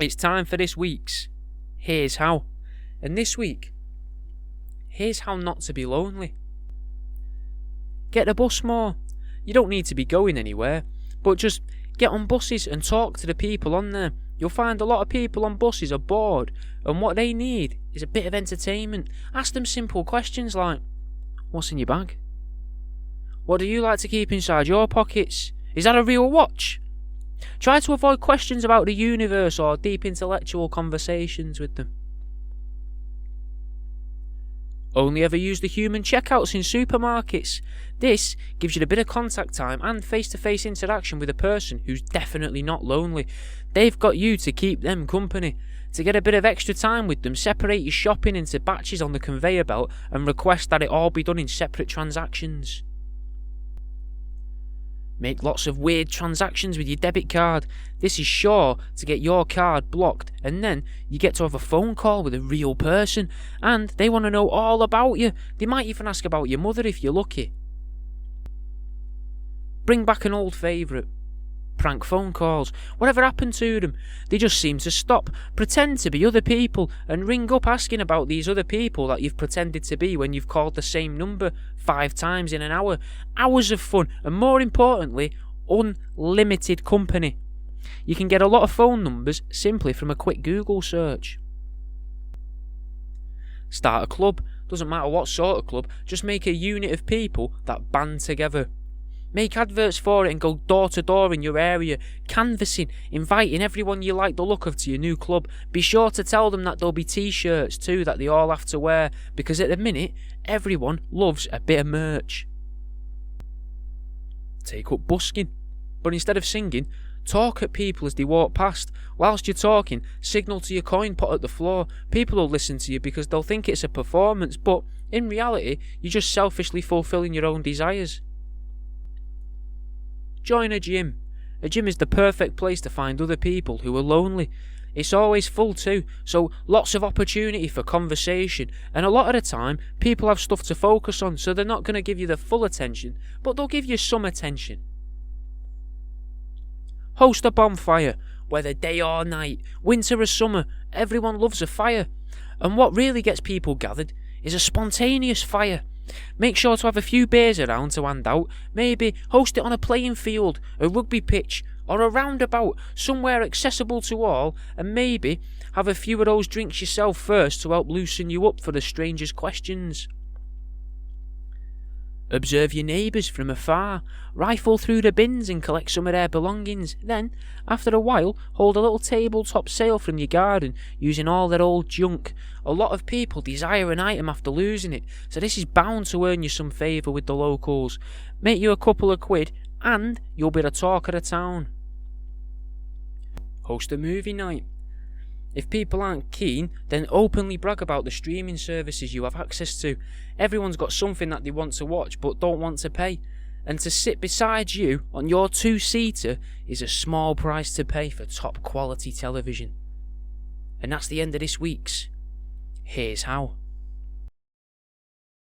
It's time for this week's Here's How. And this week, here's how not to be lonely. Get the bus more. You don't need to be going anywhere, but just get on buses and talk to the people on there. You'll find a lot of people on buses are bored, and what they need is a bit of entertainment. Ask them simple questions like, what's in your bag? What do you like to keep inside your pockets? Is that a real watch? Try to avoid questions about the universe or deep intellectual conversations with them. Only ever use the human checkouts in supermarkets. This gives you a bit of contact time and face-to-face interaction with a person who's definitely not lonely. They've got you to keep them company. To get a bit of extra time with them, separate your shopping into batches on the conveyor belt and request that it all be done in separate transactions. Make lots of weird transactions with your debit card. This is sure to get your card blocked, and then you get to have a phone call with a real person, and they want to know all about you. They might even ask about your mother if you're lucky. Bring back an old favourite. Prank phone calls. Whatever happened to them? They just seem to stop. Pretend to be other people and ring up asking about these other people that you've pretended to be when you've called the same number 5 times in an hour. Hours of fun, and more importantly, unlimited company. You can get a lot of phone numbers simply from a quick Google search. Start a club. Doesn't matter what sort of club, just make a unit of people that band together. Make adverts for it and go door to door in your area, canvassing, inviting everyone you like the look of to your new club. Be sure to tell them that there'll be t-shirts too that they all have to wear, because at the minute, everyone loves a bit of merch. Take up busking, but instead of singing, talk at people as they walk past. Whilst you're talking, signal to your coin pot at the floor. People will listen to you because they'll think it's a performance, but in reality, you're just selfishly fulfilling your own desires. Join a gym. A gym is the perfect place to find other people who are lonely. It's always full too, so lots of opportunity for conversation, and a lot of the time people have stuff to focus on, so they're not going to give you the full attention, but they'll give you some attention. Host a bonfire, whether day or night, winter or summer, everyone loves a fire. And what really gets people gathered is a spontaneous fire. Make sure to have a few beers around to hand out. Maybe host it on a playing field, a rugby pitch, or a roundabout, somewhere accessible to all, and maybe have a few of those drinks yourself first to help loosen you up for the strangers' questions. Observe your neighbours from afar, rifle through the bins and collect some of their belongings. Then, after a while, hold a little tabletop sale from your garden using all their old junk. A lot of people desire an item after losing it, so this is bound to earn you some favour with the locals. Make you a couple of quid and you'll be the talk of the town. Host a movie night. If people aren't keen, then openly brag about the streaming services you have access to. Everyone's got something that they want to watch but don't want to pay. And to sit beside you on your 2-seater is a small price to pay for top quality television. And that's the end of this week's Here's How.